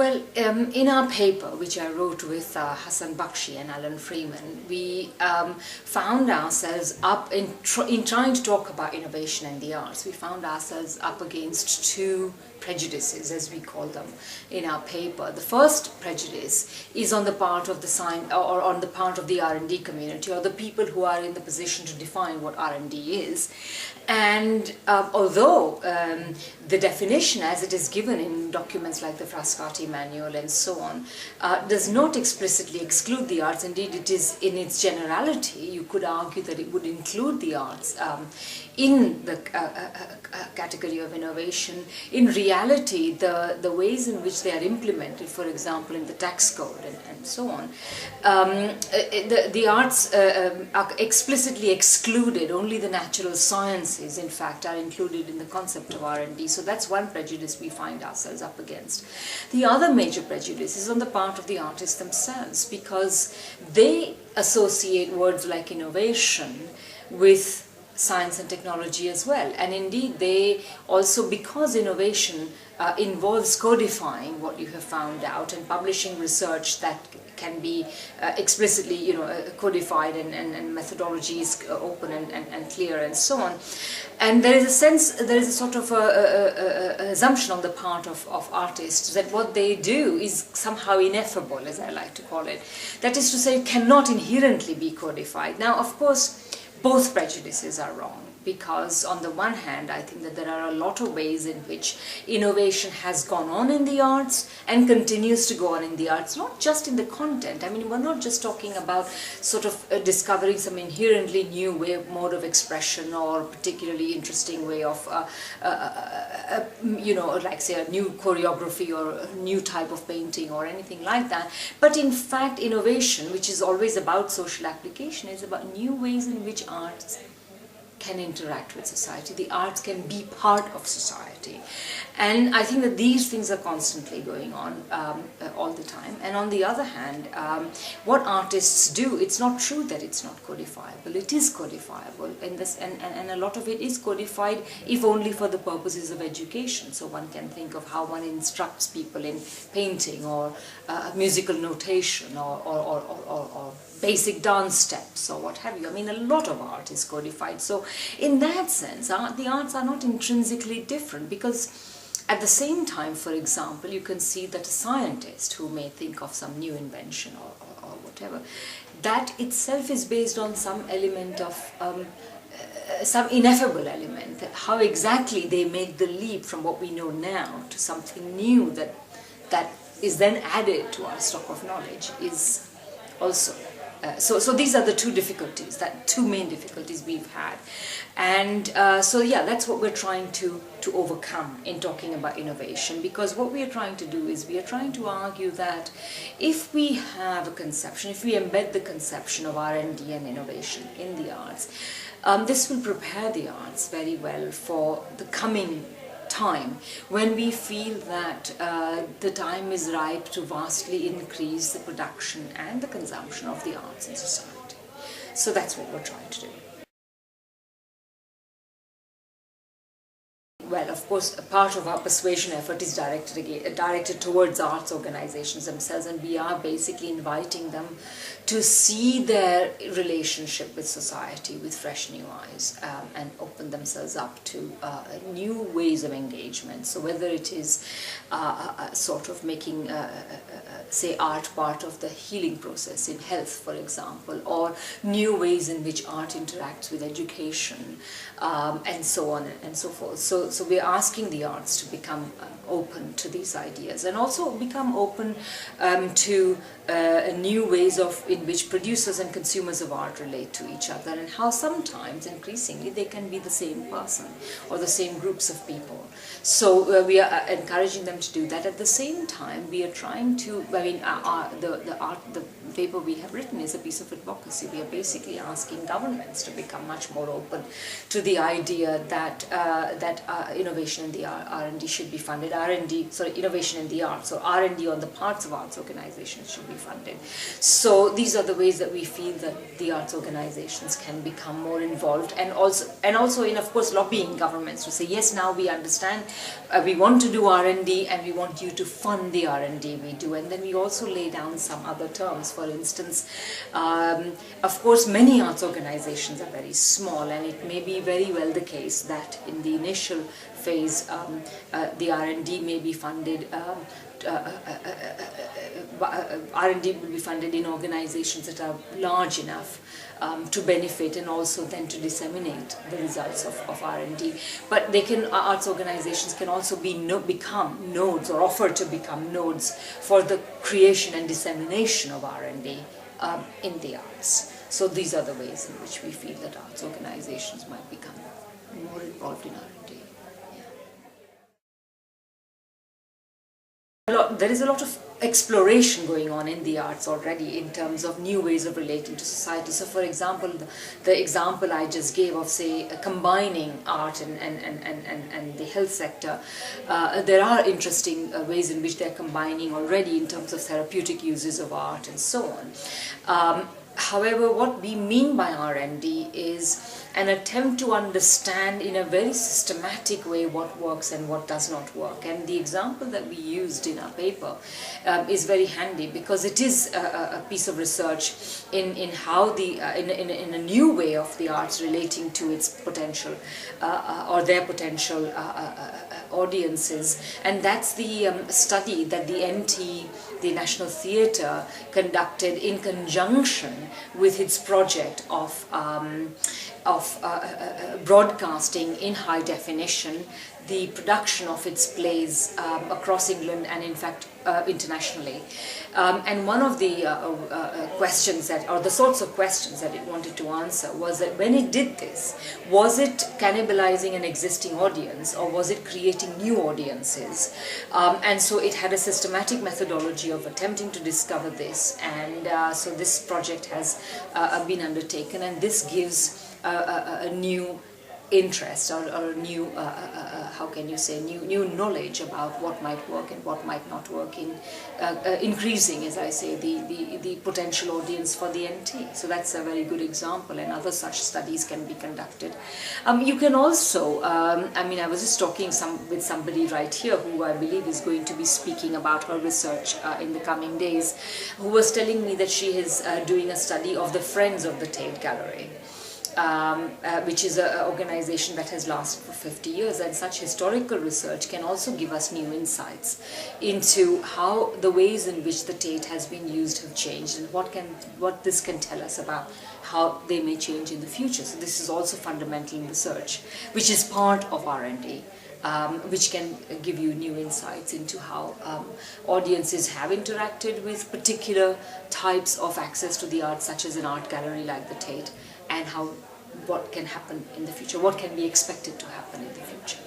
Well, in our paper, which I wrote with Hassan Bakshi and Alan Freeman, we found ourselves up in trying to talk about innovation and the arts. We found ourselves up against two prejudices, as we call them, in our paper. The first prejudice is on the part of the science, or on the part of the R&D community, or the people who are in the position to define what R&D is. And although the definition as it is given in documents like the Frascati Manual and so on does not explicitly exclude the arts, indeed it is in its generality, you could argue that it would include the arts in the category of innovation. In reality, the ways in which they are implemented, for example in the tax code and so on, the arts are explicitly excluded. Only the natural sciences in fact are included in the concept of R&D. So that's one prejudice we find ourselves up against. The other major prejudice is on the part of the artists themselves, because they associate words like innovation with science and technology as well. And indeed they also, because innovation involves codifying what you have found out and publishing research that can be explicitly codified and methodologies open and clear and so on. And there is a sense, there is a sort of assumption on the part of artists that what they do is somehow ineffable, as I like to call it. That is to say, it cannot inherently be codified. Now, of course, both prejudices are wrong, because on the one hand, I think that there are a lot of ways in which innovation has gone on in the arts and continues to go on in the arts, not just in the content. I mean, we're not just talking about sort of discovering some inherently new mode of expression or particularly interesting way of, like say a new choreography or a new type of painting or anything like that. But in fact, innovation, which is always about social application, is about new ways in which arts can interact with society. The arts can be part of society. And I think that these things are constantly going on all the time. And on the other hand, what artists do, it's not true that it's not codifiable. It is codifiable, and a lot of it is codified, if only for the purposes of education. So one can think of how one instructs people in painting or musical notation or basic dance steps or what have you. I mean, a lot of art is codified. So in that sense, the arts are not intrinsically different, because at the same time, for example, you can see that a scientist who may think of some new invention or whatever, that itself is based on some element of some ineffable element. How exactly they make the leap from what we know now to something new that is then added to our stock of knowledge is also so these are the two main difficulties we've had. And so yeah, that's what we're trying to overcome in talking about innovation, because what we are trying to do is we are trying to argue that if we have a conception, if we embed the conception of R&D and innovation in the arts, this will prepare the arts very well for the coming time when we feel that the time is ripe to vastly increase the production and the consumption of the arts in society. So that's what we're trying to do. Well, of course, a part of our persuasion effort is directed towards arts organizations themselves, and we are basically inviting them to see their relationship with society with fresh new eyes and open themselves up to new ways of engagement. So whether it is sort of making, say, art part of the healing process in health, for example, or new ways in which art interacts with education, and so on and so forth. So we're asking the arts to become open to these ideas, and also become open to new ways in which producers and consumers of art relate to each other, and how sometimes, increasingly, they can be the same person or the same groups of people. So we are encouraging them to do that. At the same time, we are trying to, I mean, the paper we have written is a piece of advocacy. We are basically asking governments to become much more open to the idea that innovation in the R&D should be funded. Innovation in the arts, or R&D on the parts of arts organizations should be funded. So these are the ways that we feel that the arts organizations can become more involved, and also in, of course, lobbying governments to say, yes, now we understand, we want to do R&D and we want you to fund the R&D we do. And then we also lay down some other terms. For instance, of course, many arts organizations are very small, and it may be very well the case that in the initial phase the R&D may be funded R&D will be funded in organizations that are large enough to benefit, and also then to disseminate the results of R&D. But arts organizations can also become nodes, or offer to become nodes for the creation and dissemination of R&D in the arts. So these are the ways in which we feel that arts organizations might become more involved in R&D. There is a lot of exploration going on in the arts already in terms of new ways of relating to society. So for example, the example I just gave of, say, combining art and the health sector, there are interesting ways in which they're combining already in terms of therapeutic uses of art and so on. However, what we mean by R&D is an attempt to understand in a very systematic way what works and what does not work. And the example that we used in our paper is very handy, because it is a piece of research in how in a new way of the arts relating to its potential or their potential audiences. And that's the study that the NT, the National Theatre, conducted in conjunction with its project of broadcasting in high definition the production of its plays across England and in fact internationally. And one of the questions or the sorts of questions that it wanted to answer was that when it did this, was it cannibalizing an existing audience, or was it creating new audiences? And so it had a systematic methodology of attempting to discover this, and so this project has been undertaken, and this gives a new interest or a new, how can you say, new knowledge about what might work and what might not work in increasing, as I say, the potential audience for the NT. So that's a very good example, and other such studies can be conducted. You can also, I was just talking with somebody right here who I believe is going to be speaking about her research in the coming days, who was telling me that she is doing a study of the Friends of the Tate Gallery. Which is an organization that has lasted for 50 years, and such historical research can also give us new insights into how the ways in which the Tate has been used have changed, and what this can tell us about how they may change in the future. So this is also fundamental research, which is part of R&D. Which can give you new insights into how audiences have interacted with particular types of access to the arts, such as an art gallery like the Tate, and what can happen in the future, what can be expected to happen in the future.